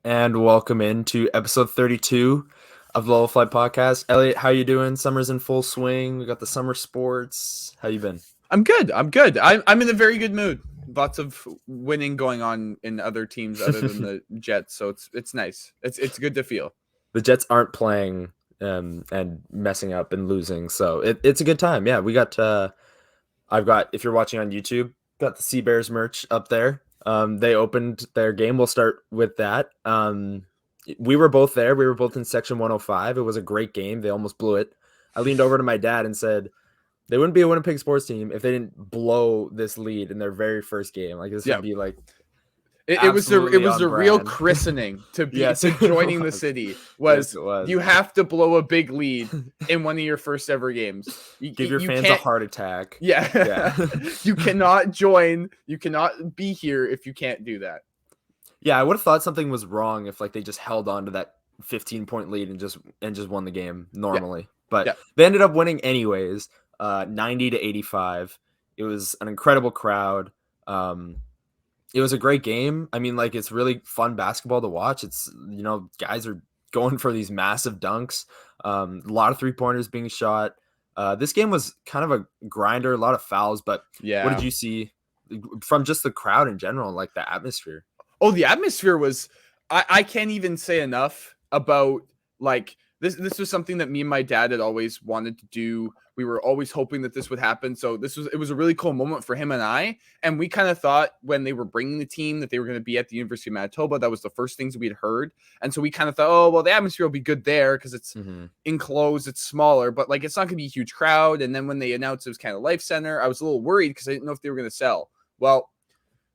and welcome into episode 32 of the Low Flight Podcast. Elliott, how you doing? Summer's in full swing. We got the summer sports. How you been? I'm good. I'm in a very good mood. Lots of winning going on in other teams other than the Jets, so it's nice. It's good to feel. The Jets aren't playing and messing up and losing, so it's a good time. Yeah, we got. I've got. If you're watching on YouTube, got the Sea Bears merch up there. They opened their game. We'll start with that. We were both there. We were both in section 105. It was a great game. They almost blew it. I leaned over to my dad and said, they wouldn't be a Winnipeg sports team if they didn't blow this lead in their very first game. Like this would be like it was a real christening to be to joining the city. Was you have to blow a big lead in one of your first ever games. Give your fans a heart attack. Yeah. You cannot join. You cannot be here if you can't do that. Yeah, I would have thought something was wrong if like they just held on to that 15-point lead and just won the game normally. But they ended up winning anyways. 90-85. It was an incredible crowd. It was a great game. I mean, like, it's really fun basketball to watch. It's, guys are going for these massive dunks. A lot of 3-pointers being shot. This game was kind of a grinder, a lot of fouls, but what did you see from just the crowd in general, like the atmosphere? Oh, the atmosphere was, I can't even say enough about, like, this was something that me and my dad had always wanted to do. We were always hoping that this would happen. So it was a really cool moment for him and I. And we kind of thought when they were bringing the team that they were going to be at the University of Manitoba. That was the first things we'd heard. And so we kind of thought, oh, well, the atmosphere will be good there because it's enclosed, it's smaller, but like it's not going to be a huge crowd. And then when they announced it was Canada Life Center, I was a little worried because I didn't know if they were going to sell. Well,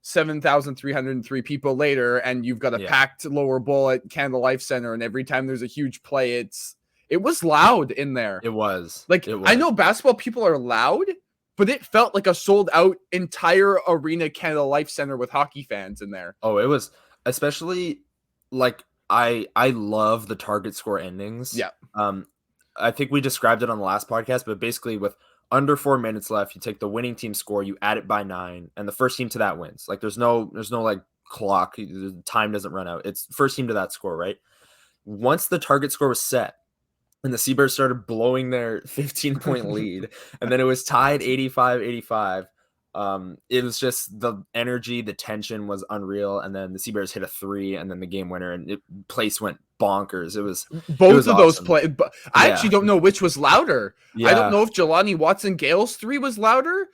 7,303 people later, and you've got a packed lower bowl at Canada Life Center, and every time there's a huge play, it was loud in there. It was. I know basketball people are loud, but it felt like a sold out entire arena Canada Life Center with hockey fans in there. Oh, it was, especially like I love the target score endings. Yeah. I think we described it on the last podcast, but basically with under 4 minutes left, you take the winning team score, you add it by 9, and the first team to that wins. Like there's no like clock, the time doesn't run out. It's first team to that score, right? Once the target score was set and the Sea Bears started blowing their 15-point lead, and then it was tied 85-85. It was just the energy, the tension was unreal, and then the Sea Bears hit a 3, and then the game winner, and place went bonkers. It was both of those plays. But I actually don't know which was louder. I don't know if Jelani Watson-Gale's 3 was louder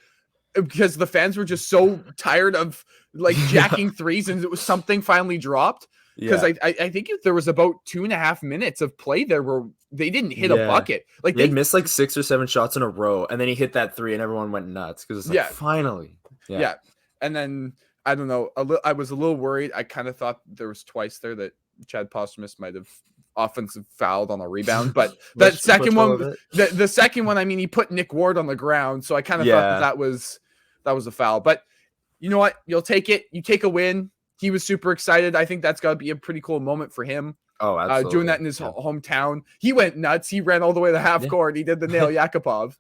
because the fans were just so tired of like jacking threes, and it was something finally dropped. Because I think there was about 2.5 minutes of play there where they didn't hit a bucket. Like they missed like 6 or 7 shots in a row, and then he hit that 3, and everyone went nuts because it's like finally. Yeah. And then I don't know. I was a little worried. I kind of thought there was twice there that Chad Posthumus might have offensive fouled on a rebound, but that second one, the second one, I mean, he put Nick Ward on the ground, so I kind of thought that was a foul. But you know what? You'll take it. You take a win. He was super excited. I think that's got to be a pretty cool moment for him. Oh, absolutely. Doing that in his hometown. He went nuts. He ran all the way to the half court. He did the Nail Yakupov.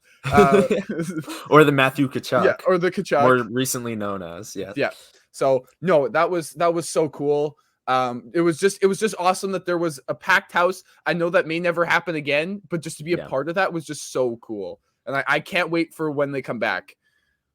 Or the Matthew Tkachuk. Yeah, or the Tkachuk. More recently known as, Yeah. So, no, that was so cool. It was just awesome that there was a packed house. I know that may never happen again, but just to be a part of that was just so cool. And I can't wait for when they come back.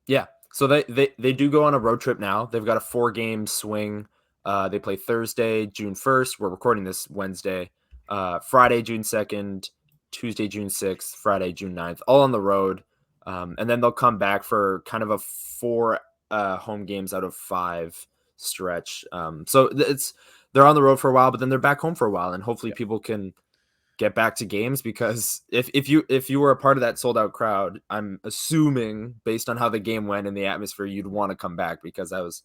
Yeah. So they do go on a road trip now. They've got a 4-game swing. They play Thursday, June 1st. We're recording this Wednesday. Friday, June 2nd. Tuesday, June 6th. Friday, June 9th. All on the road. And then they'll come back for kind of a 4 home games out of 5 stretch. So they're on the road for a while, but then they're back home for a while. And hopefully people can get back to games, because if you were a part of that sold out crowd, I'm assuming based on how the game went and the atmosphere, you'd want to come back because that was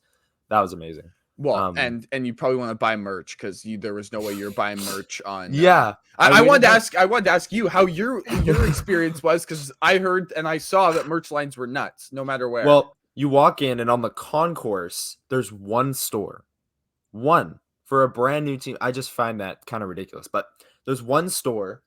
amazing. Well, and you probably want to buy merch because there was no way you're buying merch on. I wanted to ask you how your experience was, because I heard and I saw that merch lines were nuts no matter where. Well, you walk in and on the concourse, there's one store, one for a brand new team. I just find that kind of ridiculous, but there's one store.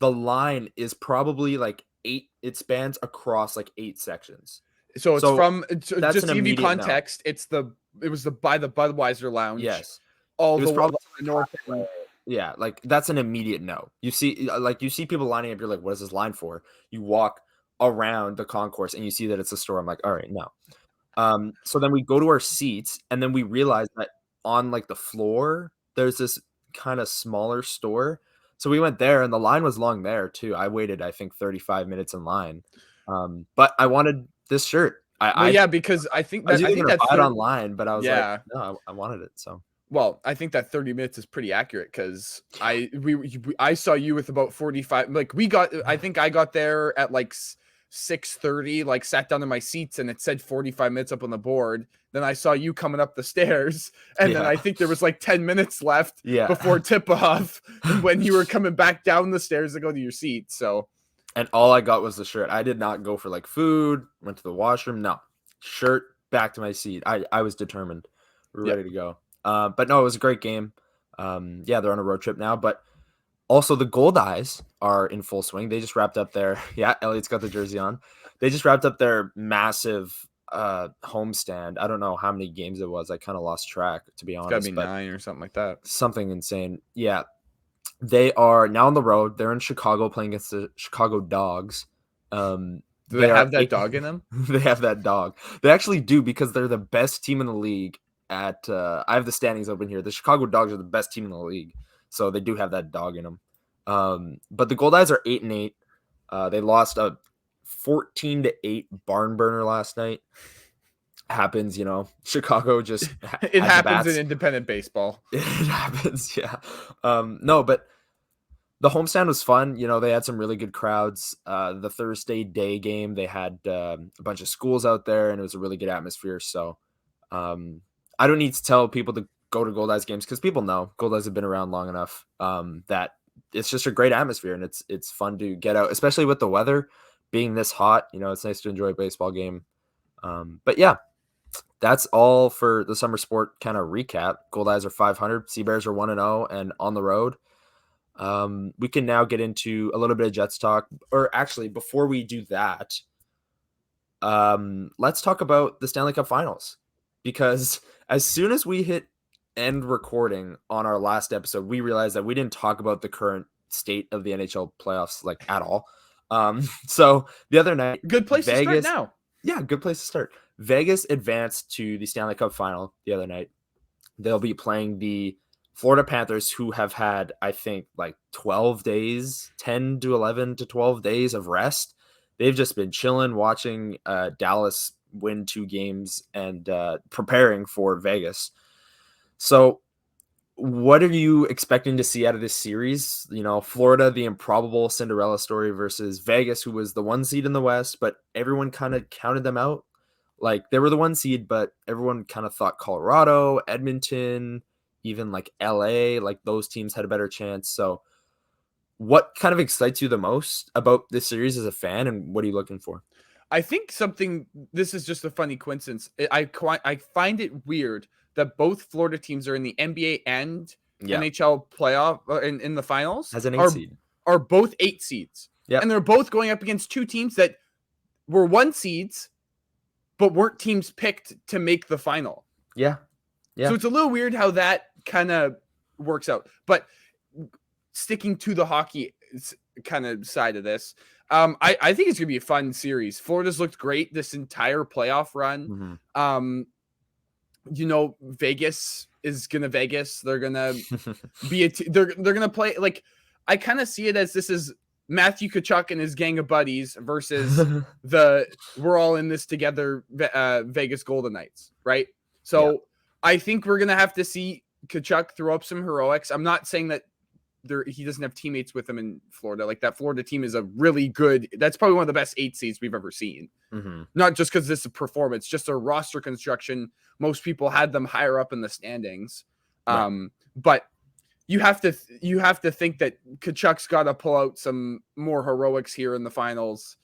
The line is probably like 8. It spans across like 8 sections. So it's from, just to give you context, no. It was by the Budweiser Lounge. Yes. all It was the probably north end. yeah, like that's an immediate no. You see people lining up, you're like, what is this line for? You walk around the concourse and you see that it's a store. I'm like, all right, no. So then we go to our seats and then we realize that on like the floor, there's this kind of smaller store. So we went there and the line was long there too. I waited, I think 35 minutes in line. But I wanted this shirt. Well, yeah, because I think I was that either gonna buy it third, online, but I was like, yeah. no, I wanted it. So Well, I think that 30 minutes is pretty accurate because I saw you with about 45. Like I think I got there at like 6:30, like sat down in my seats and it said 45 minutes up on the board. Then I saw you coming up the stairs, and then yeah, I think there was like 10 minutes left yeah. before tip off when you were coming back down the stairs to go to your seat. So, And all I got was the shirt. I did not go for like food, went to the washroom. No, shirt, back to my seat. I was determined. We're yeah. ready to go. But no, it was a great game. Yeah, they're on a road trip now, but also the Gold Eyes are in full swing. They just wrapped up their, yeah, Elliott's got the jersey on. They just wrapped up their massive homestand. I don't know how many games it was. I kind of lost track, to be It's got to honest. be But 9 or something like that. something insane. Yeah. They are now on the road. They're in Chicago playing against the Chicago Dogs. Do they have that dog in them? They have that dog. They actually do because they're the best team in the league at I have the standings open here. The Chicago Dogs are the best team in the league. So they do have that dog in them. But the Gold Eyes are 8-8. They lost a 14-8 barn burner last night. Happens, Chicago just It happens in independent baseball. It happens, yeah. No, but the homestand was fun. They had some really good crowds. The Thursday day game, they had a bunch of schools out there, and it was a really good atmosphere. So I don't need to tell people to go to Gold Eyes games because people know Gold Eyes have been around long enough that it's just a great atmosphere, and it's fun to get out, especially with the weather being this hot. It's nice to enjoy a baseball game. But yeah, that's all for the summer sport kind of recap. Gold Eyes are 500, Sea Bears are 1-0 and on the road. We can now get into a little bit of Jets talk, or actually before we do that, let's talk about the Stanley Cup Finals, because as soon as we hit end recording on our last episode, we realized that we didn't talk about the current state of the NHL playoffs like at all. So the other night, Good place Vegas, to start now. Yeah, good place to start. Vegas advanced to the Stanley Cup Final the other night. They'll be playing the Florida Panthers, who have had, I think, like 12 days, 10 to 11 to 12 days of rest. They've just been chilling, watching Dallas win 2 games and preparing for Vegas. So what are you expecting to see out of this series? Florida, the improbable Cinderella story versus Vegas, who was the 1 seed in the West, but everyone kind of counted them out. Like they were the 1 seed, but everyone kind of thought Colorado, Edmonton, even like LA, like those teams had a better chance. So what kind of excites you the most about this series as a fan, and what are you looking for? I think this is just a funny coincidence. I find it weird that both Florida teams are in the NBA and NHL playoff in the finals as an 8 seed. Are both 8 seeds. Yeah. And they're both going up against 2 teams that were 1 seeds, but weren't teams picked to make the final. Yeah. Yeah. So it's a little weird how that kind of works out. But sticking to the hockey kind of side of this, I think it's going to be a fun series. Florida's looked great this entire playoff run. Mm-hmm. Vegas is going to Vegas. They're going to be they're going to play like, I kind of see it as this is Matthew Tkachuk and his gang of buddies versus we're all in this together Vegas Golden Knights, right? So I think we're going to have to see Tkachuk throw up some heroics. I'm not saying that he doesn't have teammates with him in Florida. Like that Florida team is a really good, that's probably one of the best 8 seeds we've ever seen. Mm-hmm. Not just because this is a performance, just a roster construction. Most people had them higher up in the standings. Right. But you have to think that Tkachuk's got to pull out some more heroics here in the finals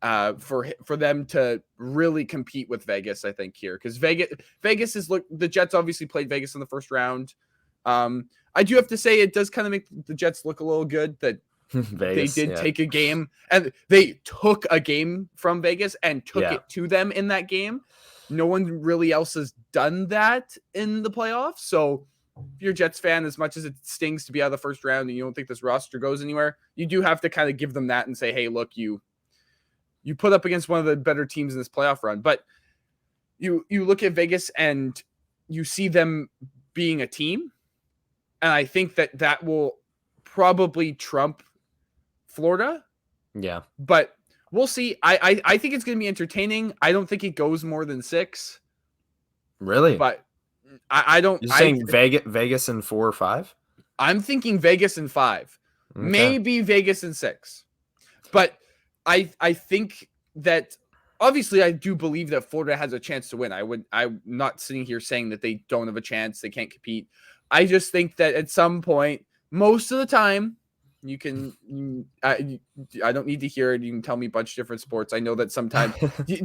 for them to really compete with Vegas, I think here. Because Vegas is the Jets obviously played Vegas in the first round. I do have to say it does kind of make the Jets look a little good that Vegas, they did take a game and they took a game from Vegas and took it to them in that game. No one really else has done that in the playoffs. So if you're a Jets fan, as much as it stings to be out of the first round and you don't think this roster goes anywhere, you do have to kind of give them that and say, hey, look, you put up against one of the better teams in this playoff run. But you look at Vegas and you see them being a team. And I think that will probably trump Florida. Yeah. But we'll see. I think it's going to be entertaining. I don't think it goes more than 6. Really? But I don't. You're saying Vegas in 4 or 5? I'm thinking Vegas in 5. Okay. Maybe Vegas in 6. But I think that obviously I do believe that Florida has a chance to win. I'm not sitting here saying that they don't have a chance, they can't compete. I just think that at some point, most of the time, you can. I don't need to hear it. You can tell me a bunch of different sports. I know that sometimes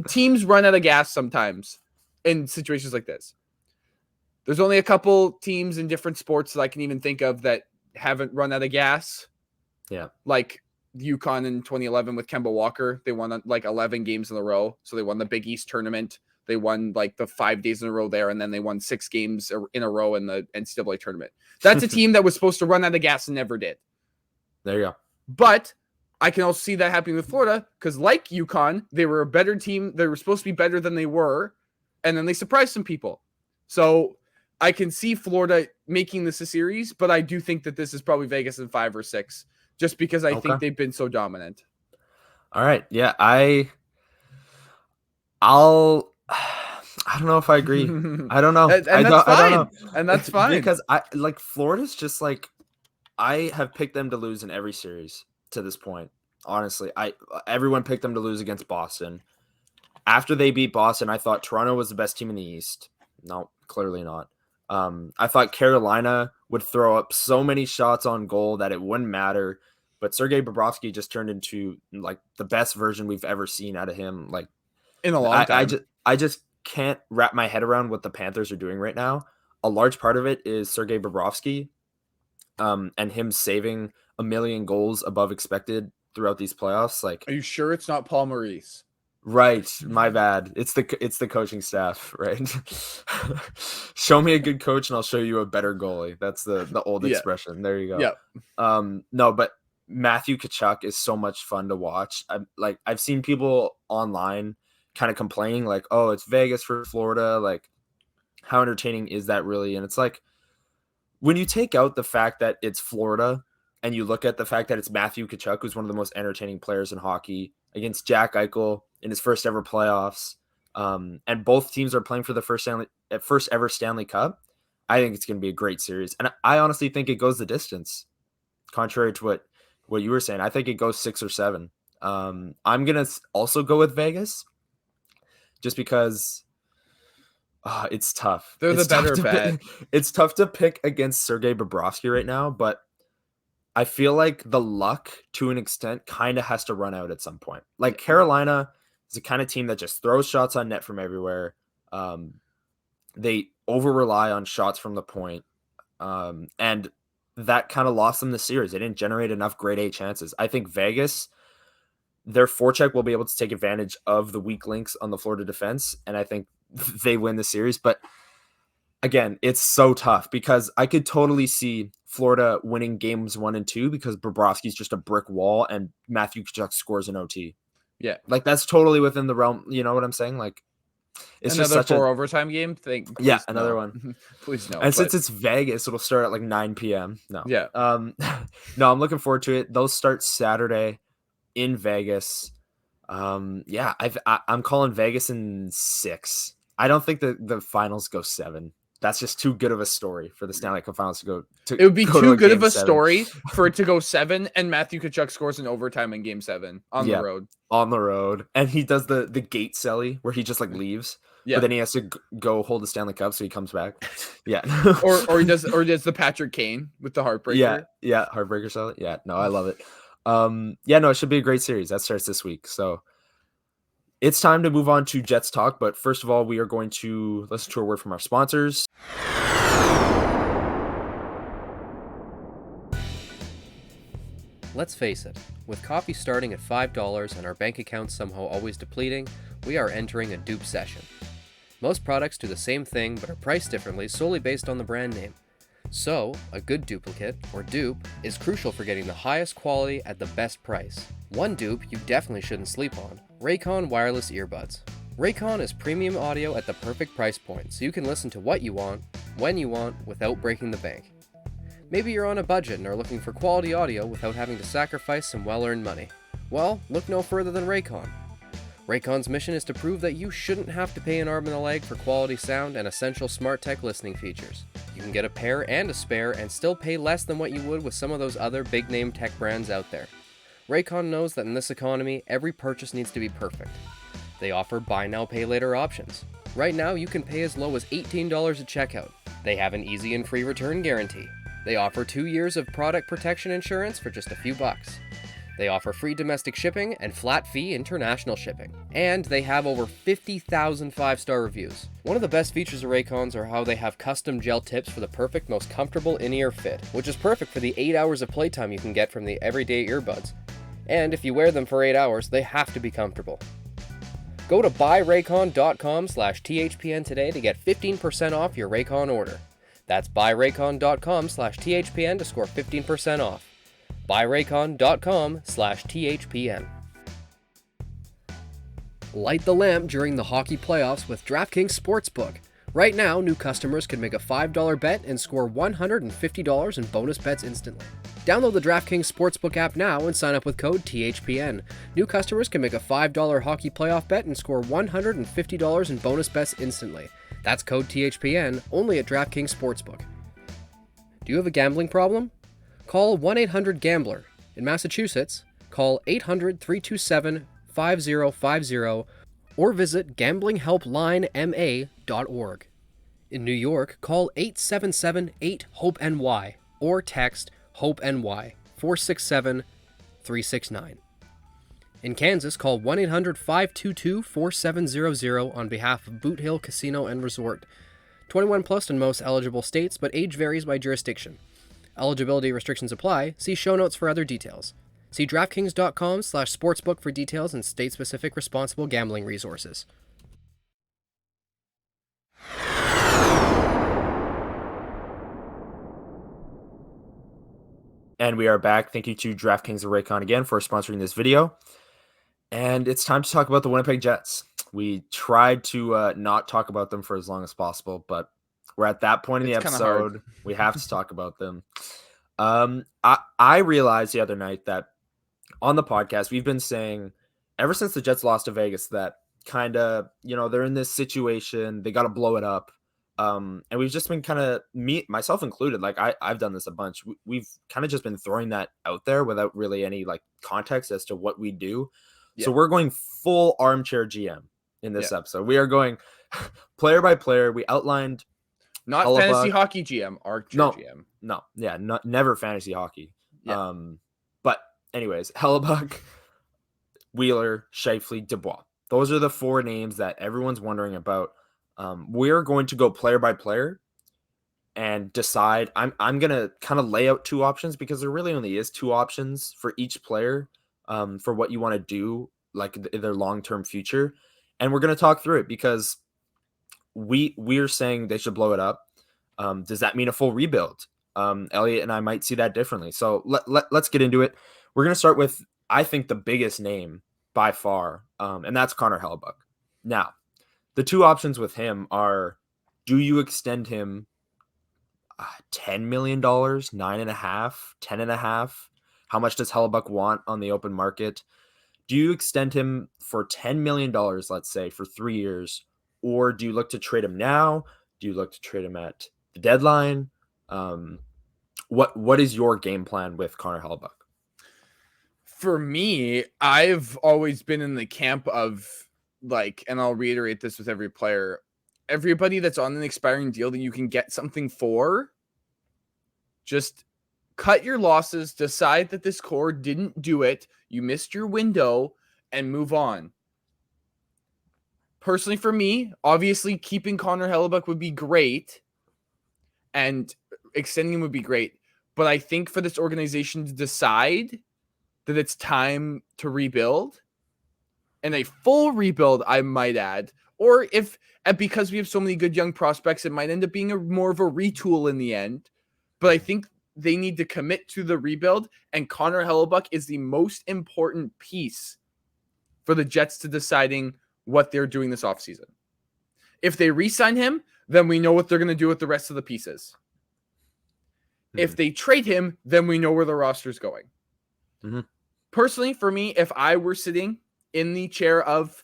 teams run out of gas sometimes in situations like this. There's only a couple teams in different sports that I can even think of that haven't run out of gas. Yeah. Like UConn in 2011 with Kemba Walker. They won like 11 games in a row. So they won the Big East tournament. They won like the 5 days in a row there. And then they won 6 games in a row in the NCAA tournament. That's a team that was supposed to run out of gas and never did. There you go. But I can also see that happening with Florida because like UConn, they were a better team. They were supposed to be better than they were. And then they surprised some people. So I can see Florida making this a series, but I do think that this is probably Vegas in 5 or 6, just because I think they've been so dominant. All right. Yeah. I don't know if I agree. I don't know. And that's fine. I don't know. And that's fine. Because Florida's just like, I have picked them to lose in every series to this point. Honestly, everyone picked them to lose against Boston. After they beat Boston, I thought Toronto was the best team in the East. No, clearly not. I thought Carolina would throw up so many shots on goal that it wouldn't matter. But Sergei Bobrovsky just turned into like the best version we've ever seen out of him. Like in a long time. I just can't wrap my head around what the Panthers are doing right now. A large part of it is Sergei Bobrovsky, and him saving 1 million goals above expected throughout these playoffs. Like, are you sure it's not Paul Maurice? Right, my bad. It's the coaching staff, right? Show me a good coach and I'll show you a better goalie. That's the old expression. There you go. Yeah. No, but Matthew Tkachuk is so much fun to watch. I've seen people online kind of complaining like, "Oh, it's Vegas for Florida." Like, how entertaining is that really? And it's like, when you take out the fact that it's Florida and you look at the fact that it's Matthew Tkachuk, who's one of the most entertaining players in hockey, against Jack Eichel in his first ever playoffs, and both teams are playing for the first ever Stanley Cup, I think it's going to be a great series. And I honestly think it goes the distance, contrary to what you were saying. I think it goes 6 or 7. I'm going to also go with Vegas just because it's tough. They're the better bet. It's tough to pick against Sergei Bobrovsky right now, but I feel like the luck, to an extent, kind of has to run out at some point. Like, Carolina is the kind of team that just throws shots on net from everywhere. They over-rely on shots from the point. And that kind of lost them the series. They didn't generate enough grade A chances. I think Vegas, their forecheck will be able to take advantage of the weak links on the Florida defense, and I think they win the series. But again, it's so tough because I could totally see Florida winning games 1 and 2 because Bobrovsky's just a brick wall and Matthew Tkachuk scores an OT. Yeah. Like, that's totally within the realm. You know what I'm saying? Like, it's another just such 4 overtime game thing. Yeah, another one. Please no. And since it's Vegas, it'll start at like 9 p.m. No. Yeah. No, I'm looking forward to it. Those start Saturday in Vegas. Yeah, I'm calling Vegas in 6. I don't think the finals go 7. That's just too good of a story for the Stanley Cup Finals to go to. It would be too good of a 7. story for it to go 7 and Matthew Tkachuk scores an overtime in game 7 on the road. On the road. And he does the gate celly where he just like leaves. Yeah. But then he has to go hold the Stanley Cup so he comes back. Yeah. or he does the Patrick Kane with the heartbreaker. Yeah, heartbreaker celly. Yeah, no, I love it. Yeah, no, it should be a great series. That starts this week. So it's time to move on to Jets talk, but first of all, we are going to listen to a word from our sponsors. Let's face it, with coffee starting at $5 and our bank accounts somehow always depleting, we are entering a dupe session. Most products do the same thing but are priced differently solely based on the brand name. So, a good duplicate, or dupe, is crucial for getting the highest quality at the best price. One dupe you definitely shouldn't sleep on: Raycon wireless earbuds. Raycon is premium audio at the perfect price point, so you can listen to what you want, when you want, without breaking the bank. Maybe you're on a budget and are looking for quality audio without having to sacrifice some well-earned money. Well, look no further than Raycon. Raycon's mission is to prove that you shouldn't have to pay an arm and a leg for quality sound and essential smart tech listening features. You can get a pair and a spare and still pay less than what you would with some of those other big-name tech brands out there. Raycon knows that in this economy, every purchase needs to be perfect. They offer buy now, pay later options. Right now, you can pay as low as $18 at checkout. They have an easy and free return guarantee. They offer 2 years of product protection insurance for just a few bucks. They offer free domestic shipping and flat fee international shipping. And they have over 50,000 5-star reviews. One of the best features of Raycons are how they have custom gel tips for the perfect, most comfortable in-ear fit, which is perfect for the 8 hours of playtime you can get from the everyday earbuds. And if you wear them for 8 hours, they have to be comfortable. Go to buyraycon.com/THPN today to get 15% off your Raycon order. That's buyraycon.com/THPN to score 15% off. buyraycon.com/THPN. Light the lamp during the hockey playoffs with DraftKings Sportsbook. Right now, new customers can make a $5 bet and score $150 in bonus bets instantly. Download the DraftKings Sportsbook app now and sign up with code THPN. New customers can make a $5 hockey playoff bet and score $150 in bonus bets instantly. That's code THPN, only at DraftKings Sportsbook. Do you have a gambling problem? Call 1-800-GAMBLER. In Massachusetts, call 800-327-5050 or visit gamblinghelplinema.org. In New York, call 877-8-HOPE-NY or text HOPE-NY 467-369. In Kansas, call 1-800-522-4700 on behalf of Boot Hill Casino and Resort. 21 plus in most eligible states, but age varies by jurisdiction. Eligibility restrictions apply. See show notes for other details. See DraftKings.com/sportsbook for details and state-specific responsible gambling resources. And we are back. Thank you to DraftKings and Raycon again for sponsoring this video. And it's time to talk about the Winnipeg Jets. We tried to not talk about them for as long as possible, but we're at that point in the episode. We have to talk about them. I realized the other night that on the podcast, we've been saying ever since the Jets lost to Vegas that kind of, they're in this situation. They got to blow it up. And we've just been kind of, myself included, like I've done this a bunch. We've kind of just been throwing that out there without really any like context as to what we do. Yeah. So we're going full armchair GM in this episode. We are going player by player. We outlined not fantasy hockey GM, armchair GM. No, yeah, never fantasy hockey. Yeah. But anyways, Hellebuck, Wheeler, Scheifele, Dubois. Those are the 4 names that everyone's wondering about. We're going to go player by player and decide. I'm going to kind of lay out 2 options because there really only is 2 options for each player for what you want to do, like their long-term future. And we're going to talk through it because we're saying they should blow it up. Does that mean a full rebuild? Elliott and I might see that differently. So let's get into it. We're going to start with, I think, the biggest name by far, and that's Connor Hellebuck. Now, the 2 options with him are, do you extend him $10 million, 9.5, 10.5? How much does Hellebuck want on the open market? Do you extend him for $10 million, let's say, for 3 years? Or do you look to trade him now? Do you look to trade him at the deadline? What is your game plan with Connor Hellebuck? For me, I've always been in the camp of like, and I'll reiterate this with every player, everybody that's on an expiring deal that you can get something for, just cut your losses, decide that this core didn't do it, you missed your window, and move on. Personally, for me, obviously keeping Connor Hellebuck would be great and extending him would be great. But I think for this organization to decide that it's time to rebuild, and a full rebuild, I might add, or if, because we have so many good young prospects, it might end up being more of a retool in the end. but I think they need to commit to the rebuild, and Connor Hellebuck is the most important piece for the Jets to deciding what they're doing this offseason. If they re-sign him, then we know what they're going to do with the rest of the pieces. If they trade him, then we know where the roster's going. Personally, for me, if I were sitting in the chair of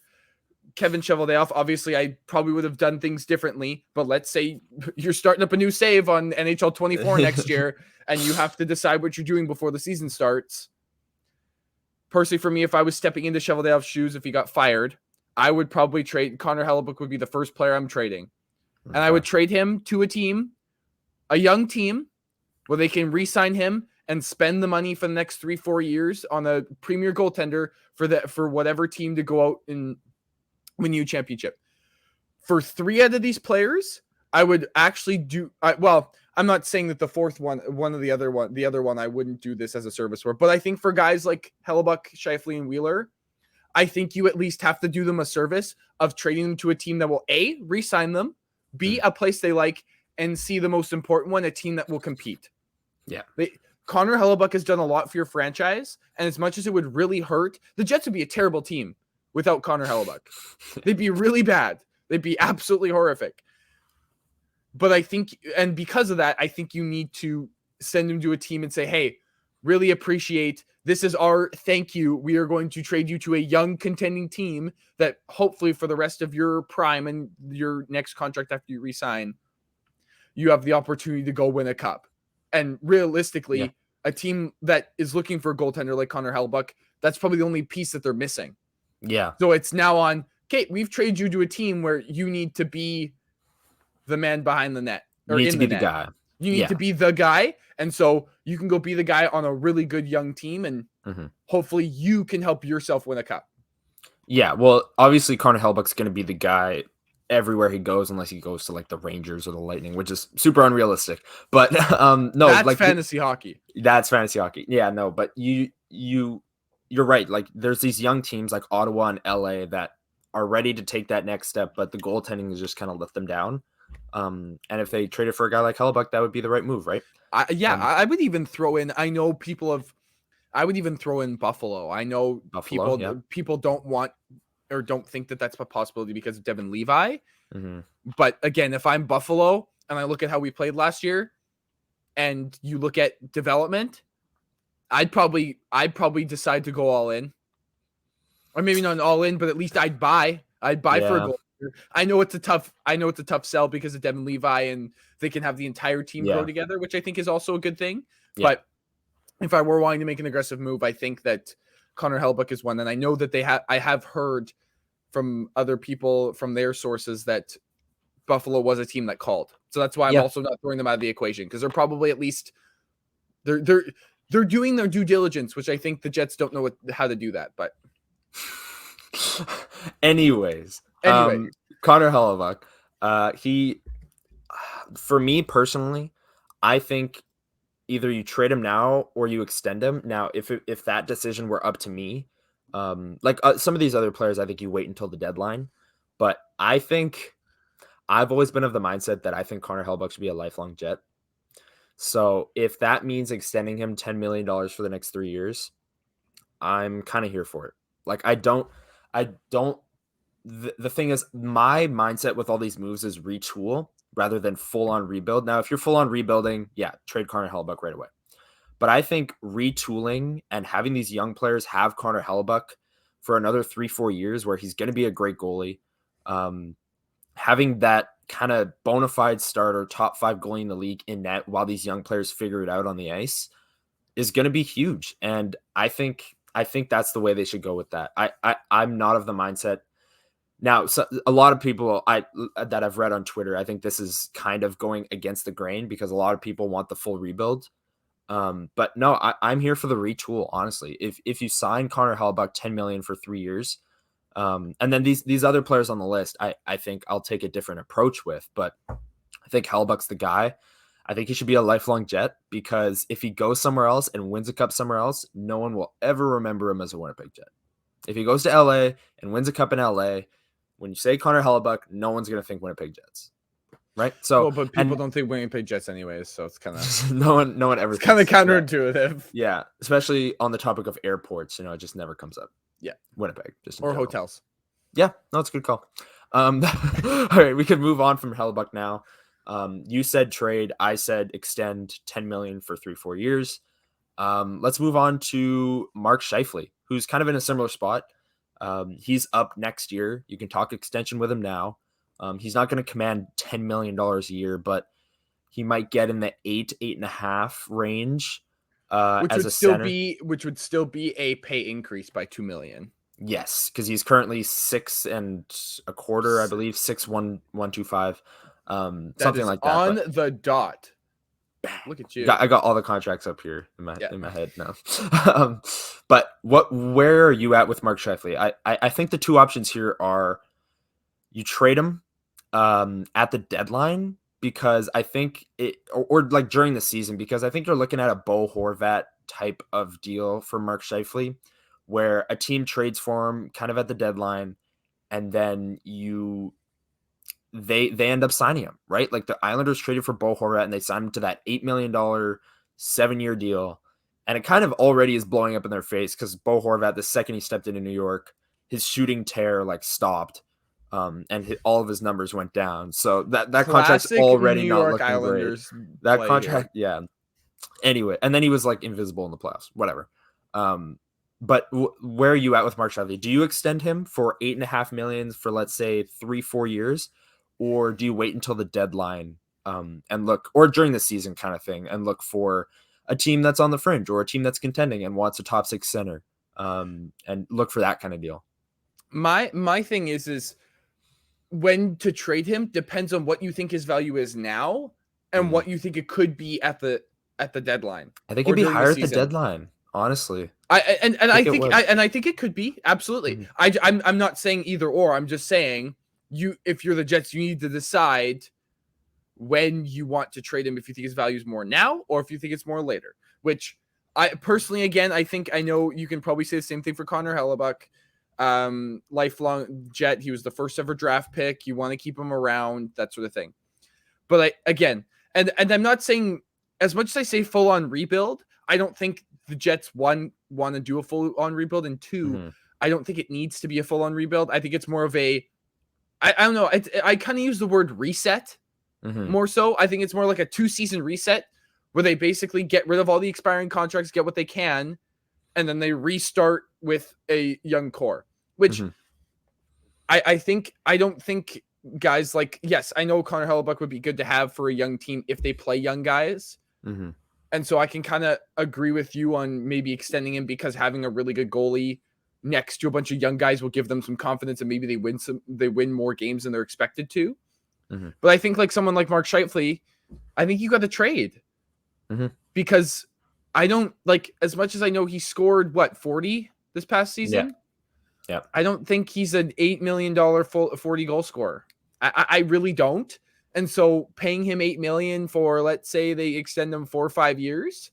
Kevin Cheveldayoff, obviously I probably would have done things differently, but let's say you're starting up a new save on NHL 24 next year and you have to decide what you're doing before the season starts. Personally, for me, if I was stepping into Cheveldayoff's shoes, if he got fired, I would probably trade Connor Hellebuck would be the first player I'm trading. And I would trade him to a team, a young team, where they can re-sign him and spend the money for the next 3-4 years on a premier goaltender for whatever team to go out and win you a championship. For 3 out of these players, I would actually do I'm not saying that the fourth one of the other one I wouldn't do this as a service for, but I think for guys like Hellebuck, Scheifele, and Wheeler, I think you at least have to do them a service of trading them to a team that will A, re-sign them, B, a place they like, and C, the most important one, a team that will compete. Yeah. Connor Hellebuck has done a lot for your franchise, and as much as it would really hurt, the Jets would be a terrible team without Connor Hellebuck. They'd be really bad. They'd be absolutely horrific. But I think, and because of that, I think you need to send him to a team and say, hey, really appreciate, this is our thank you. We are going to trade you to a young contending team that hopefully for the rest of your prime and your next contract after you resign, you have the opportunity to go win a cup. And realistically, a team that is looking for a goaltender like Connor Hellebuck, that's probably the only piece that they're missing. Yeah. So it's now on, okay, we've traded you to a team where you need to be the man behind the net. You need to be the guy. You need to be the guy. And so you can go be the guy on a really good young team, and hopefully you can help yourself win a cup. Yeah, well, obviously Connor Hellebuck's going to be the guy everywhere he goes, unless he goes to like the Rangers or the Lightning, which is super unrealistic. But no, that's like fantasy hockey. That's fantasy hockey. Yeah, no, but you're right. Like there's these young teams like Ottawa and LA that are ready to take that next step, but the goaltending is just kind of let them down. And if they traded for a guy like Hellebuck, that would be the right move, right? I would even throw in, I would even throw in Buffalo. I know people don't want or don't think that that's a possibility because of Devin Levi. But again, if I'm Buffalo and I look at how we played last year and you look at development, I'd probably decide to go all in. Or maybe not all in, but at least I'd buy for a goal. I know it's a tough sell because of Devin Levi and they can have the entire team grow together, which I think is also a good thing. Yeah. But if I were wanting to make an aggressive move, I think that Connor Hellebuck is one. And I know that I have heard from other people from their sources that Buffalo was a team that called. So that's why I'm also not throwing them out of the equation, because they're probably at least they're doing their due diligence, which I think the Jets don't know how to do that. But anyways, Connor Hellebuck, for me personally, I think either you trade him now or you extend him. Now, if that decision were up to me, some of these other players, I think you wait until the deadline. But I think I've always been of the mindset that I think Connor Hellebuck should be a lifelong Jet. So if that means extending him $10 million for the next 3 years, I'm kind of here for it. Like, the thing is, my mindset with all these moves is retool rather than full on rebuild. Now, if you're full on rebuilding, trade Connor Hellebuck right away. But I think retooling and having these young players have Connor Hellebuck for another 3-4 years where he's going to be a great goalie, having that kind of bona fide starter, top 5 goalie in the league in net while these young players figure it out on the ice is going to be huge. And I think that's the way they should go with that. I'm not of the mindset. Now, so a lot of people that I've read on Twitter, I think this is kind of going against the grain because a lot of people want the full rebuild. But no, I'm here for the retool, honestly. If you sign Connor Hellebuck $10 million for 3 years, and then these other players on the list, I think I'll take a different approach with. But I think Hellebuck's the guy. I think he should be a lifelong Jet, because if he goes somewhere else and wins a cup somewhere else, no one will ever remember him as a Winnipeg Jet. If he goes to LA and wins a cup in LA, when you say Connor Hellebuck, no one's going to think Winnipeg Jets. right? So, but people don't think Winnipeg Jets anyways, so it's kind of no one ever. It's kind of thinks counterintuitive. Yeah, especially on the topic of airports, it just never comes up. Yeah, Winnipeg, just in or general. hotels. Yeah, no, it's a good call. All right, we can move on from Hellebuck now. You said trade, I said extend $10 million for 3-4 years. Let's move on to Mark Scheifele, who's kind of in a similar spot. He's up next year. You can talk extension with him now. He's not going to command $10 million a year, but he might get in the 8.5 range. Which would still be a pay increase by $2 million. Yes, because he's currently 6.25, I believe, 6.125, something like that. On the dot. Look at you. I got all the contracts up here in my head now. But where are you at with Mark Scheifele? I think the two options here are you trade him at the deadline, because I think or like during the season, because I think you're looking at a Bo Horvat type of deal for Mark Scheifele, where a team trades for him kind of at the deadline, and then they end up signing him, right? Like the Islanders traded for Bo Horvat and they signed him to that $8 million 7-year deal. And it kind of already is blowing up in their face, because Bo Horvat, the second he stepped into New York, his shooting tear stopped. And all of his numbers went down. So that contract's already New not York looking Islanders great. That contract, yeah. Anyway, and then he was like invisible in the playoffs, whatever. But where are you at with Mark Scheifele? Do you extend him for $8.5 million for, let's say, 3-4 years, or do you wait until the deadline and look, or during the season kind of thing, and look for a team that's on the fringe or a team that's contending and wants a top 6 center, and look for that kind of deal? My thing is when to trade him depends on what you think his value is now and what you think it could be at the deadline. I think it'd be higher at the deadline, honestly. I think it could be, absolutely. I'm not saying either or. I'm just saying if you're the Jets, you need to decide when you want to trade him, if you think his value is more now or if you think it's more later. Which I personally, again, I know you can probably say the same thing for Connor Hellebuck. Lifelong Jet, he was the first ever draft pick. You want to keep him around, that sort of thing. But and I'm not saying, as much as I say full on rebuild, I don't think the Jets want to do a full on rebuild, and two, I don't think it needs to be a full on rebuild. I think it's more of I don't know. I kind of use the word reset more so. I think it's more like a 2-season reset where they basically get rid of all the expiring contracts, get what they can, and then they restart with a young core, which I don't think guys like, yes, I know Connor Hellebuck would be good to have for a young team if they play young guys. And so I can kind of agree with you on maybe extending him, because having a really good goalie next to a bunch of young guys will give them some confidence, and maybe they win more games than they're expected to. But I think like someone like Mark Scheifele, I think you got to trade because I don't like, as much as I know he scored 40 this past season. Yeah. I don't think he's an $8 million 40 goal scorer. I really don't. And so paying him $8 million for, let's say they extend him 4 or 5 years,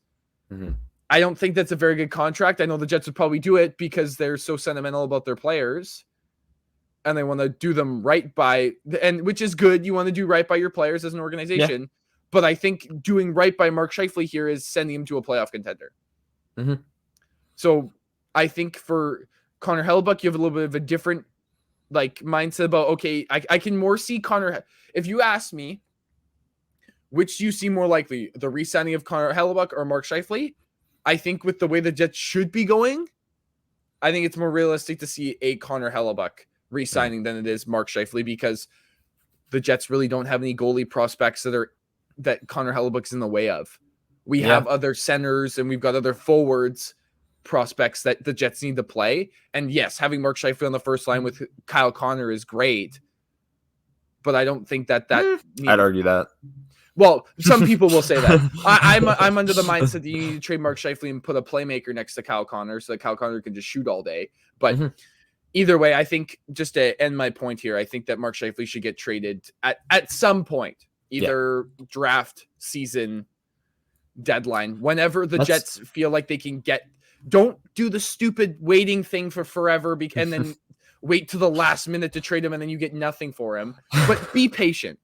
I don't think that's a very good contract. I know the Jets would probably do it because they're so sentimental about their players and they want to do them right by, and which is good. You want to do right by your players as an organization. Yeah. But I think doing right by Mark Scheifele here is sending him to a playoff contender. So I think for Connor Hellebuck, you have a little bit of a different mindset about, okay, I can more see Connor. If you ask me, which do you see more likely, the re-signing of Connor Hellebuck or Mark Scheifele? I think with the way the Jets should be going, I think it's more realistic to see a Connor Hellebuck re-signing than it is Mark Scheifele, because the Jets really don't have any goalie prospects that Connor Hellebuck's in the way of. We have other centers and we've got other forwards prospects that the Jets need to play. And yes, having Mark Scheifele on the first line with Kyle Connor is great, but I don't think that I'd argue that. Well, some people will say that. I'm under the mindset that you need to trade Mark Scheifele and put a playmaker next to Kyle Connor so that Kyle Connor can just shoot all day. But either way, I think, just to end my point here, I think that Mark Scheifele should get traded at some point, either draft, season, deadline, whenever the Jets feel like they can get. Don't do the stupid waiting thing for forever and then wait to the last minute to trade him and then you get nothing for him. But be patient.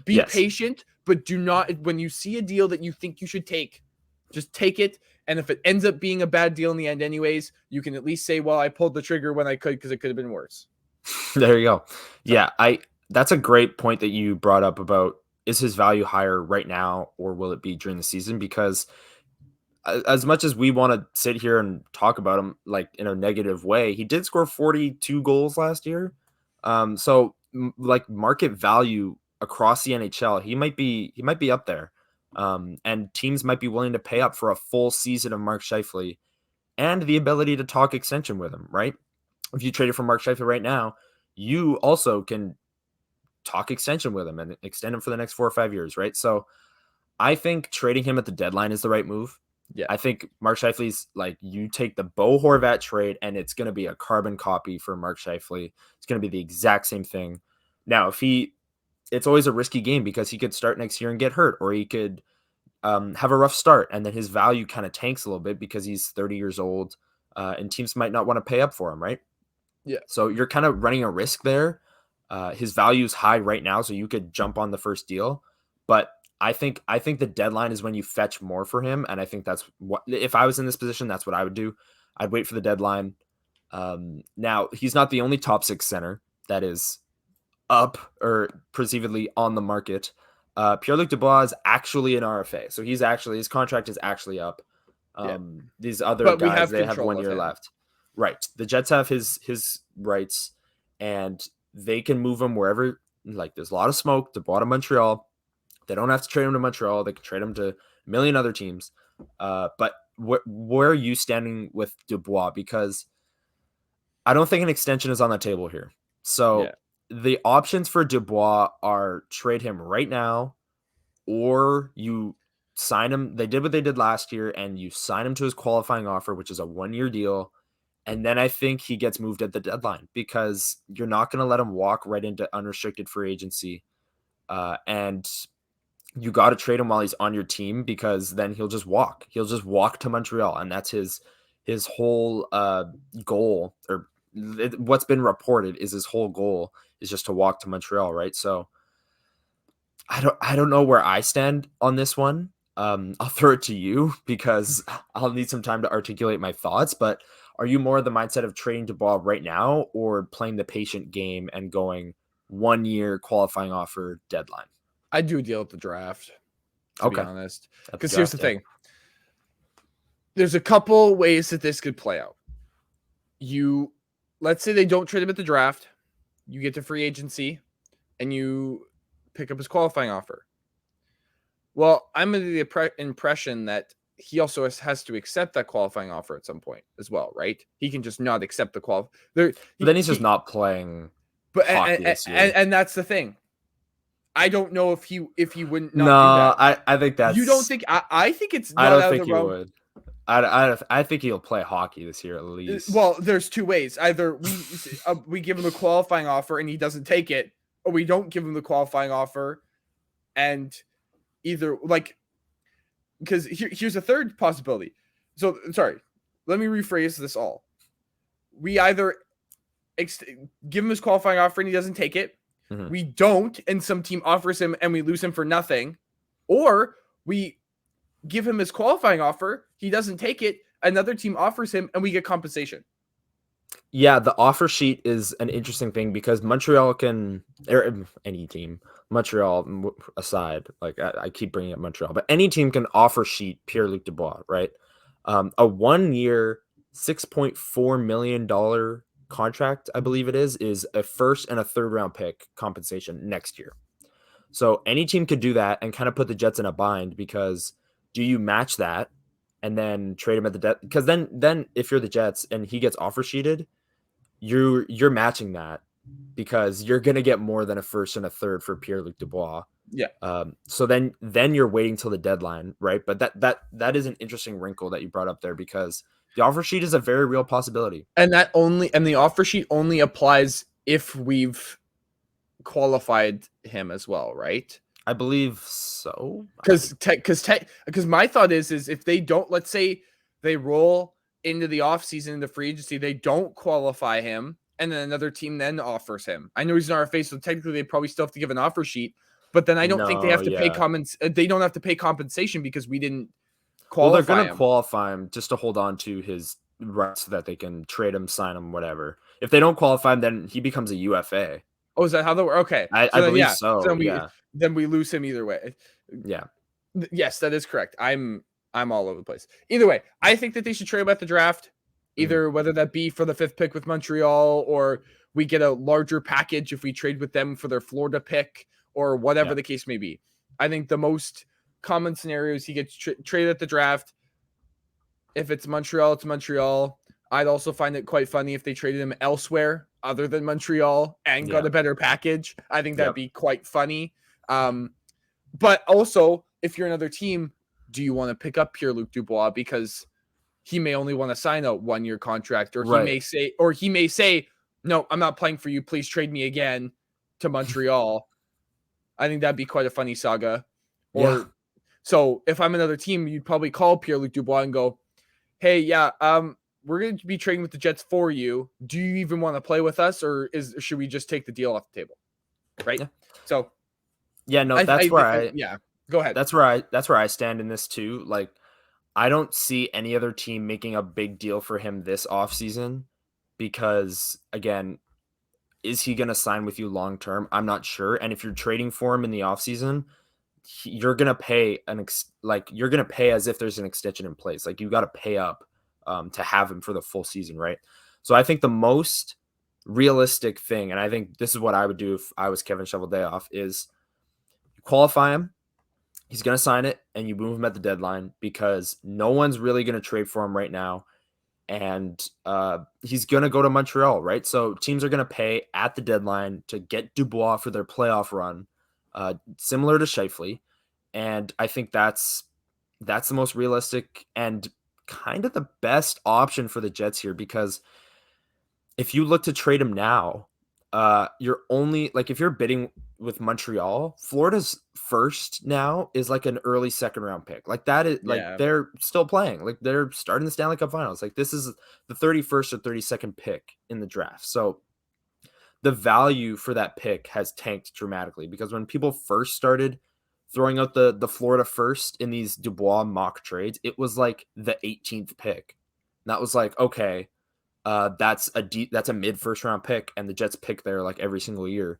Be Yes. patient, but do not, when you see a deal that you think you should take, just take it. And if it ends up being a bad deal in the end anyways, you can at least say, well, I pulled the trigger when I could because it could have been worse. There you go. Yeah, that's a great point that you brought up about, is his value higher right now or will it be during the season? Because as much as we want to sit here and talk about him like in a negative way, he did score 42 goals last year. So like market value across the NHL, he might be up there. And teams might be willing to pay up for a full season of Mark Scheifele and the ability to talk extension with him, right? If you traded for Mark Scheifele right now, you also can talk extension with him and extend him for the next 4 or 5 years, right? So I think trading him at the deadline is the right move. Yeah. I think Mark Scheifele's like, you take the Bo Horvat trade and it's going to be a carbon copy for Mark Scheifele. It's going to be the exact same thing. Now, it's always a risky game because he could start next year and get hurt, or he could have a rough start and then his value kind of tanks a little bit because he's 30 years old and teams might not want to pay up for him, right? Yeah. So you're kind of running a risk there. His value is high right now, so you could jump on the first deal, but I think the deadline is when you fetch more for him, and I think that's what, if I was in this position, that's what I would do. I'd wait for the deadline. Now he's not the only top 6 center that is up or perceivedly on the market. Pierre-Luc Dubois is actually an RFA, so his contract is actually up. These other But guys, they have 1 year left. Right. The Jets have his rights, and they can move him wherever. Like, there's a lot of smoke. Dubois to Montreal. They don't have to trade him to Montreal. They can trade him to a million other teams. But where are you standing with Dubois? Because I don't think an extension is on the table here. So the options for Dubois are trade him right now, or you sign him. They did what they did last year, and you sign him to his qualifying offer, which is a 1-year deal. And then I think he gets moved at the deadline because you're not going to let him walk right into unrestricted free agency. And you got to trade him while he's on your team, because then he'll just walk. He'll just walk to Montreal. And that's his whole goal, or what's been reported is his whole goal is just to walk to Montreal. Right. So I don't know where I stand on this one. I'll throw it to you because I'll need some time to articulate my thoughts, but are you more of the mindset of trading Dubois right now or playing the patient game and going 1-year qualifying offer deadline? I'd do a deal at the draft, to be honest. Because here's the thing. There's a couple ways that this could play out. Let's say they don't trade him at the draft. You get to free agency and you pick up his qualifying offer. Well, I'm under the impression that he also has to accept that qualifying offer at some point as well, right? He can just not accept the then he's just not playing hockey this year. And that's the thing. I don't know if he wouldn't not do that. I think that's... You don't think... I think it's not I don't out think of the he realm. would. I think he'll play hockey this year at least. Well, there's two ways. Either we give him a qualifying offer and he doesn't take it, or we don't give him the qualifying offer, and either like, because here's a third possibility. So sorry, let me rephrase this all. We either give him his qualifying offer and he doesn't take it. Mm-hmm. We don't, and some team offers him and we lose him for nothing, or we give him his qualifying offer, he doesn't take it, another team offers him and we get compensation. Yeah, the offer sheet is an interesting thing because Montreal can, or any team, Montreal aside, like I keep bringing up Montreal, but any team can offer sheet Pierre-Luc Dubois, right? A 1-year, $6.4 million contract, I believe it is a first and a third round pick compensation next year. So any team could do that and kind of put the Jets in a bind, because do you match that and then trade him at the debt? Because then if you're the Jets and he gets offer sheeted, you're matching that because you're gonna get more than a first and a third for Pierre-Luc Dubois. Yeah. So then you're waiting till the deadline, right? But that is an interesting wrinkle that you brought up there, because the offer sheet is a very real possibility. And the offer sheet only applies if we've qualified him as well, right? I believe so. Because my thought is if they don't, let's say they roll into the offseason, into free agency, they don't qualify him, and then another team then offers him. I know he's an RFA, so technically they probably still have to give an offer sheet. But then I don't think they No, have to pay yeah. they don't have to pay compensation because we didn't Well, they're qualify going to him. qualify him just to hold on to his rights so that they can trade him, sign him, whatever. If they don't qualify him, then he becomes a UFA. Oh, is that how they were? Okay. I Then believe yeah. so. Yeah. Then we lose him either way. Yeah. Yes, that is correct. I'm all over the place. Either way, I think that they should trade him at the draft. Either whether that be for the 5th pick with Montreal, or we get a larger package if we trade with them for their Florida pick, or whatever the case may be. I think the most common scenario is he gets traded at the draft. If it's Montreal, it's Montreal. I'd also find it quite funny if they traded him elsewhere other than Montreal and got a better package. I think that'd be quite funny. But also, if you're another team, do you want to pick up Pierre-Luc Dubois because he may only want to sign a 1-year contract, or he may say, no, I'm not playing for you. Please trade me again to Montreal. I think that'd be quite a funny saga. So if I'm another team, you'd probably call Pierre-Luc Dubois and go, hey, we're going to be trading with the Jets for you. Do you even want to play with us, or should we just take the deal off the table? Right. Yeah. So no, go ahead. That's where I stand in this too. Like, I don't see any other team making a big deal for him this offseason because, again, is he going to sign with you long term? I'm not sure. And if you're trading for him in the offseason, you're going to pay you're going to pay as if there's an extension in place. Like, you got to pay up to have him for the full season, right? So I think the most realistic thing, and I think this is what I would do if I was Kevin Shoveldayoff, is you qualify him. He's going to sign it, and you move him at the deadline because no one's really going to trade for him right now. And he's going to go to Montreal, right? So teams are going to pay at the deadline to get Dubois for their playoff run, similar to Scheifele. And I think that's the most realistic and kind of the best option for the Jets here, because if you look to trade him now, you're only if you're bidding with Montreal, Florida's first now is like an early 2nd round pick. Like, that is they're still playing. Like, they're starting the Stanley Cup Finals. Like, this is the 31st or 32nd pick in the draft. So the value for that pick has tanked dramatically, because when people first started throwing out the Florida first in these Dubois mock trades, it was like the 18th pick. And that was like, okay, that's a mid 1st round pick, and the Jets pick there like every single year.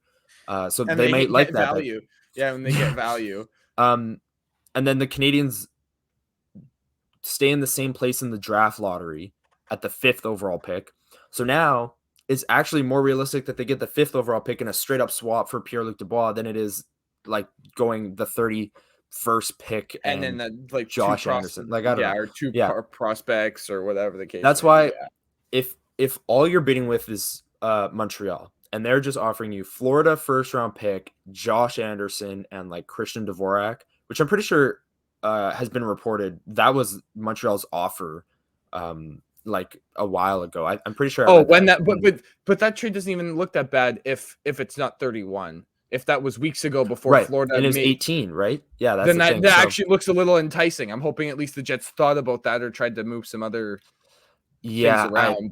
So and they might like that value. When they get value. And then the Canadians stay in the same place in the draft lottery at the 5th overall pick. So now it's actually more realistic that they get the 5th overall pick in a straight up swap for Pierre-Luc Dubois than it is like going the 31st pick and then Josh Anderson. Like, I don't know. Or two prospects or whatever the case. That's why if all you're bidding with is Montreal, and they're just offering you Florida 1st round pick, Josh Anderson, and like Christian Dvorak, which I'm pretty sure has been reported that was Montreal's offer like a while ago. I'm pretty sure. But that trade doesn't even look that bad if it's not 31. If that was weeks ago before Florida, and it was 18, right? Yeah, that's then the thing. That actually looks a little enticing. I'm hoping at least the Jets thought about that or tried to move some other things around.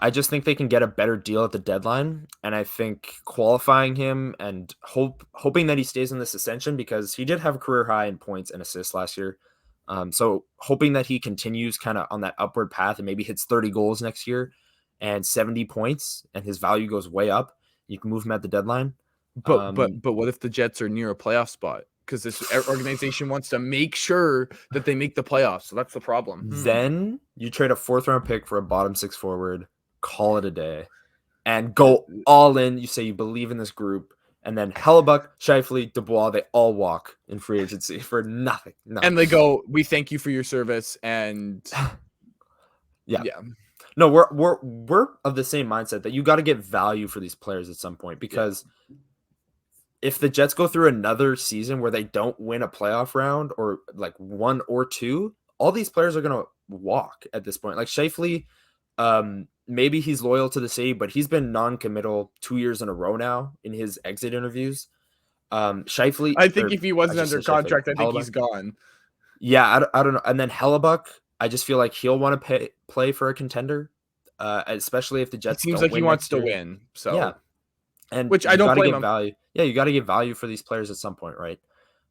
I just think they can get a better deal at the deadline, and I think qualifying him and hoping that he stays in this ascension, because he did have a career high in points and assists last year. So hoping that he continues kind of on that upward path and maybe hits 30 goals next year and 70 points, and his value goes way up. You can move him at the deadline. But what if the Jets are near a playoff spot? Because this organization wants to make sure that they make the playoffs. So that's the problem. Then you trade a 4th round pick for a bottom 6 forward, call it a day, and go all in. You say you believe in this group, and then Hellebuck, Scheifele, Dubois, they all walk in free agency for nothing. And they go, we thank you for your service. And yeah. No, we're of the same mindset that you got to get value for these players at some point, because if the Jets go through another season where they don't win a playoff round, or like 1 or 2, all these players are going to walk at this point. Like Scheifele, maybe he's loyal to the city, but he's been non-committal 2 years in a row now in his exit interviews. Scheifele, I think if he wasn't under contract, I think he's gone. Yeah, I don't know. And then Hellebuck, I just feel like he'll want to play for a contender, especially if the Jets. It seems like he wants to win. So yeah. And Which I you don't got to blame get him. value. Yeah, you got to get value for these players at some point, right?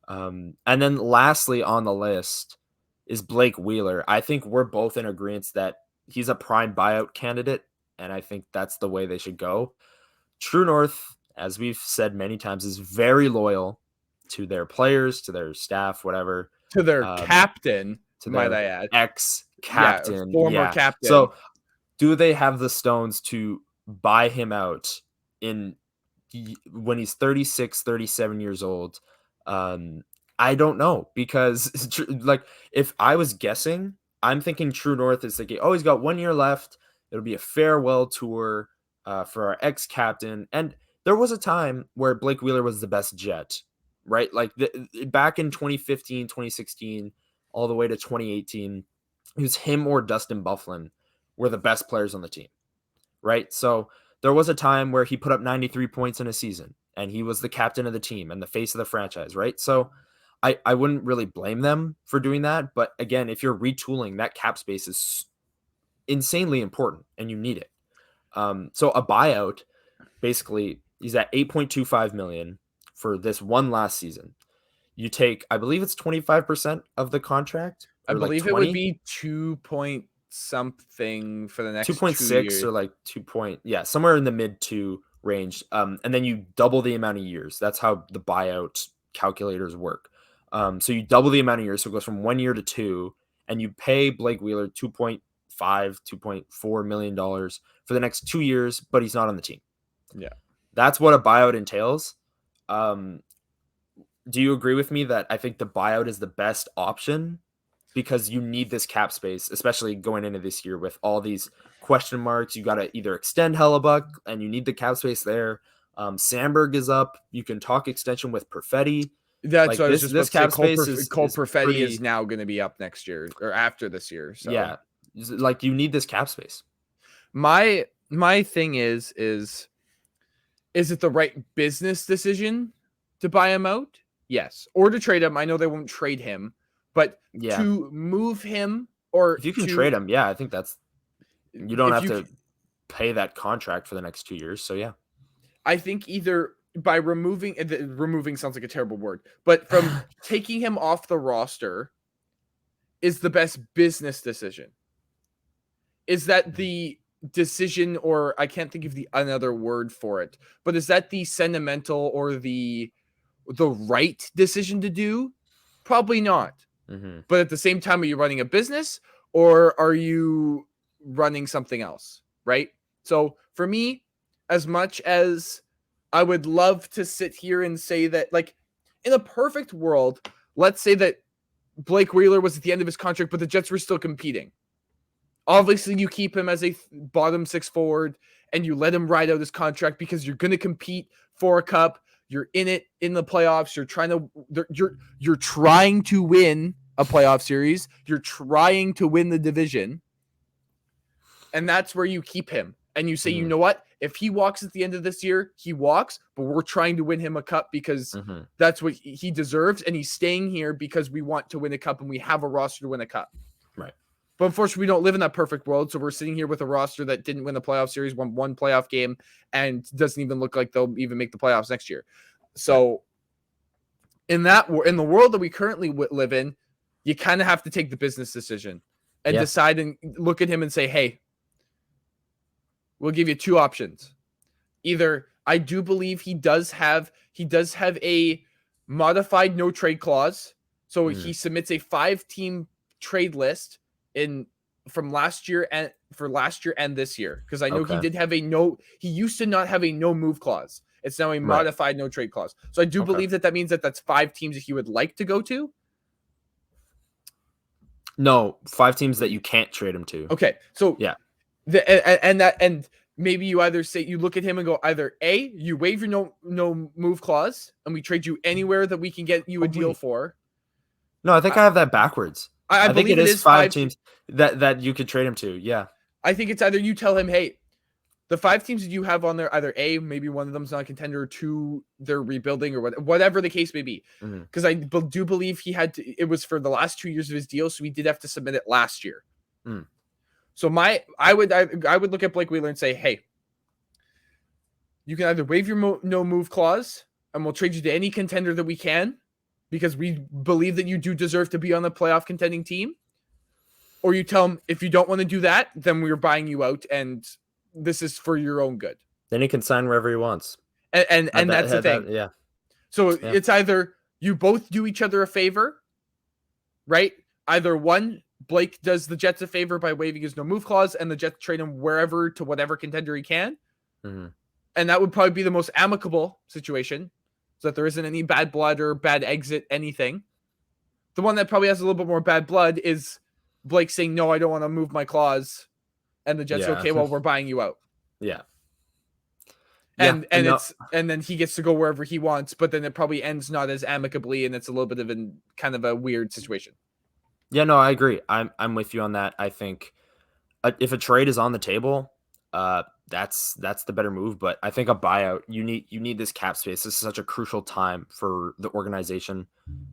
And then lastly on the list is Blake Wheeler. I think we're both in agreement that he's a prime buyout candidate, and I think that's the way they should go. True North, as we've said many times, is very loyal to their players, to their staff, whatever, To their captain, to might their I add. ex-captain. Former captain. So do they have the stones to buy him out when he's 36, 37 years old? I don't know, because like if I was guessing, I'm thinking True North is thinking, oh, he's got 1 year left. It'll be a farewell tour for our ex-captain. And there was a time where Blake Wheeler was the best Jet, right? Like back in 2015, 2016, all the way to 2018, it was him or Dustin Byfuglien were the best players on the team, right? So there was a time where he put up 93 points in a season and he was the captain of the team and the face of the franchise, right? So I wouldn't really blame them for doing that. But again, if you're retooling, that cap space is insanely important and you need it. So a buyout, basically, he's at 8.25 million for this one last season. You take, I believe it's 25% of the contract. I Or believe like it would be 2 point something for the next 2.6 2 years. or like 2 point, yeah, somewhere in the mid 2 range. And then you double the amount of years. That's how the buyout calculators work. So you double the amount of years, so it goes from 1 year to 2, and you pay Blake Wheeler $2.4 million for the next 2 years, but he's not on the team. Yeah, that's what a buyout entails. Do you agree with me that I think the buyout is the best option? Because you need this cap space, especially going into this year with all these question marks. You got to either extend Hellebuck, and you need the cap space there. Sandberg is up. You can talk extension with Perfetti. That's like what I was just this about to cap say. space Cole is Perfetti pretty, is now going to be up next year or after this year. So yeah, like you need this cap space. My thing is it the right business decision to buy him out? Yes. Or to trade him. I know they won't trade him, but Yeah, to move him, or if you can trade him, yeah, I think that's, you don't have to pay that contract for the next 2 years. So yeah, I think either by removing sounds like a terrible word, but from taking him off the roster is the best business decision. Is that the decision, or I can't think of the another word for it, but is that the sentimental or the right decision to do? Probably not. mm-hmm. But at the same time, are you running a business or are you running something else? Right. So for me, as much as I would love to sit here and say that, like, in a perfect world, let's say that Blake Wheeler was at the end of his contract, but the Jets were still competing. Obviously, you keep him as a bottom six forward and you let him ride out his contract because you're going to compete for a cup. You're in it in the playoffs. You're trying to win a playoff series. You're trying to win the division. And that's where you keep him. And you say, you know what? If he walks at the end of this year, he walks, but we're trying to win him a cup because that's what he deserves. And he's staying here because we want to win a cup and we have a roster to win a cup. Right. But unfortunately, we don't live in that perfect world. So we're sitting here with a roster that didn't win the playoff series, won one playoff game, and doesn't even look like they'll even make the playoffs next year. So in the world that we currently live in, you kind of have to take the business decision and decide and look at him and say, hey, we'll give you two options. Either I do believe he does have a modified no trade clause. So he submits a 5-team trade list from last year and this year, because I know he did have he used to not have a no move clause. It's now a modified no trade clause. So I do believe that means that that's 5 teams that he would like to go to. No, 5 teams that you can't trade him to. Okay, so yeah, and maybe you either say, you look at him and go, either A, you waive your no move clause and we trade you anywhere that we can get you a deal for. No, I think I have that backwards. I think believe it is 5 teams that you could trade him to. Yeah. I think it's either you tell him, hey, the 5 teams that you have on there, either A, maybe one of them's not a contender, or 2, they're rebuilding, or whatever the case may be. Because I do believe it was for the last 2 years of his deal, so he did have to submit it last year. So I would look at Blake Wheeler and say, hey, you can either waive your no move clause and we'll trade you to any contender that we can because we believe that you do deserve to be on the playoff contending team. Or you tell him, if you don't want to do that, then we're buying you out and this is for your own good. Then he can sign wherever he wants. And that's the thing. Yeah. So it's either you both do each other a favor, right? Either one, Blake does the Jets a favor by waiving his no move clause and the Jets trade him wherever to whatever contender he can. Mm-hmm. And that would probably be the most amicable situation so that there isn't any bad blood or bad exit, anything. The one that probably has a little bit more bad blood is Blake saying, no, I don't want to move my clause. And the Jets are okay, well, we're buying you out. Yeah. And then he gets to go wherever he wants, but then it probably ends not as amicably, and it's a little bit of a kind of a weird situation. Yeah, no, I agree. I'm with you on that. I think if a trade is on the table, that's the better move. But I think a buyout, you need this cap space. This is such a crucial time for the organization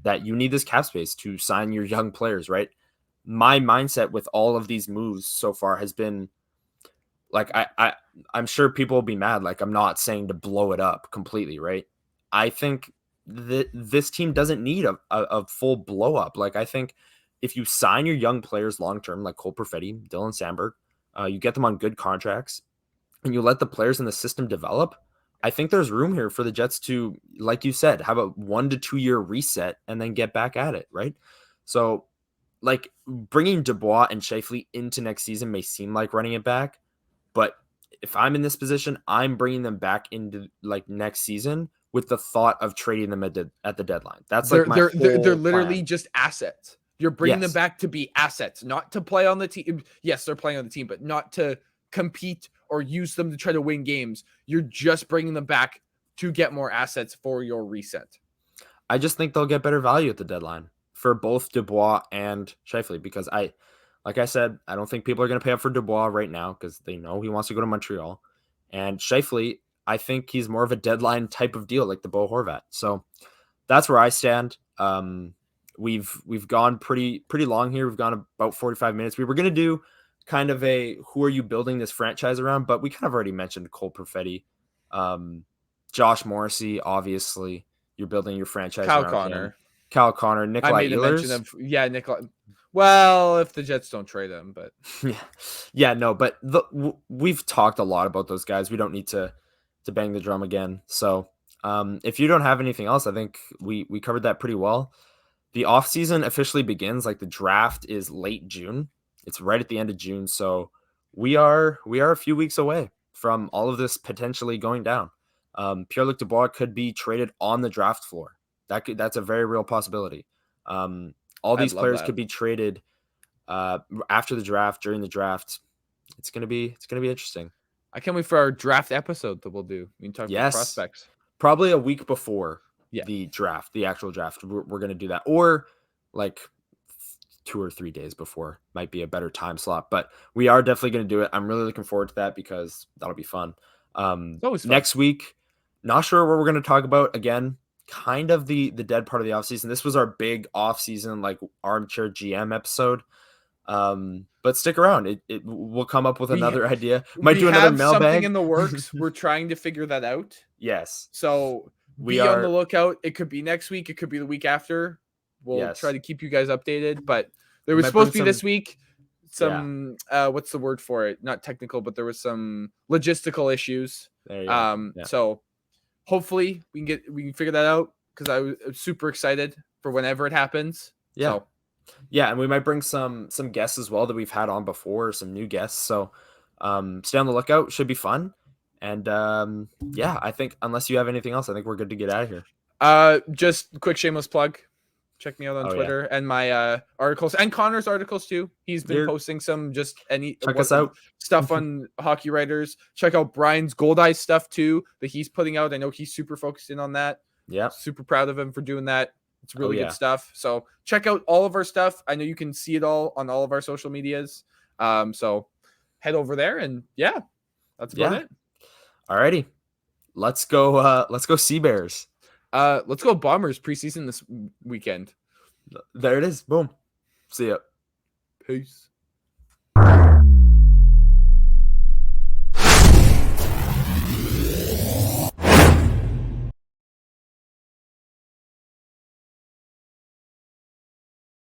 that you need this cap space to sign your young players, right? My mindset with all of these moves so far has been like, I'm sure people will be mad. Like, I'm not saying to blow it up completely, right? I think that this team doesn't need a full blow up. Like, I think if you sign your young players long-term, like Cole Perfetti, Dylan Sandberg, you get them on good contracts and you let the players in the system develop, I think there's room here for the Jets to, like you said, have a 1 to 2 year reset and then get back at it, right? So, like, bringing Dubois and Scheifele into next season may seem like running it back, but if I'm in this position, I'm bringing them back into like next season with the thought of trading them at the deadline. That's like they're literally plan. Just assets. You're bringing them back to be assets, not to play on the team. Yes, they're playing on the team, but not to compete or use them to try to win games. You're just bringing them back to get more assets for your reset. I just think they'll get better value at the deadline for both Dubois and Scheifele because like I said, I don't think people are going to pay up for Dubois right now because they know he wants to go to Montreal. And Scheifele, I think he's more of a deadline type of deal like the Bo Horvat. So that's where I stand. We've gone pretty long here. We've gone about 45 minutes. We were going to do kind of a who are you building this franchise around, but we kind of already mentioned Cole Perfetti, Josh Morrissey, obviously. You're building your franchise Kyle around Connor. him. Kyle Connor, Nikolai Ehlers. Nikolai. Well, if the Jets don't trade him, but no, but we've talked a lot about those guys. We don't need to bang the drum again. So if you don't have anything else, I think we covered that pretty well. The offseason officially begins. Like the draft is late June. It's right at the end of June. So we are a few weeks away from all of this potentially going down. Pierre-Luc Dubois could be traded on the draft floor. That's a very real possibility. All these players could be traded after the draft, during the draft. It's gonna be interesting. I can't wait for our draft episode that we'll do. We can talk about prospects. Probably a week before the draft, the actual draft. We're gonna do that, or like 2 or 3 days before might be a better time slot. But we are definitely gonna do it. I'm really looking forward to that because that'll be fun. It's always fun. Next week, not sure what we're gonna talk about again. Kind of the dead part of the offseason. This was our big offseason, like Armchair GM episode. But stick around. It will come up with another idea. Might do another mailbag. Something in the works. We're trying to figure that out. Yes. So be on the lookout. It could be next week. It could be the week after. We'll try to keep you guys updated. But there was supposed to be this week some what's the word for it? Not technical, but there was some logistical issues. There you go. So hopefully we can figure that out because I was super excited for whenever it happens. Yeah. So, and we might bring some guests as well that we've had on before, some new guests. So stay on the lookout. Should be fun. And I think unless you have anything else, I think we're good to get out of here. Just quick shameless plug. Check me out on Twitter and my articles and Connor's articles too. He's been posting some check us out stuff on Hockey Writers. Check out Brian's Gold Eye stuff too that he's putting out. I know he's super focused in on that. Yeah, super proud of him for doing that. It's really good stuff. So check out all of our stuff. I know you can see it all on all of our social medias. So head over there and that's about it. Alrighty, let's go. Let's go Sea Bears. Let's go Bombers preseason this weekend. There it is. Boom. See ya. Peace.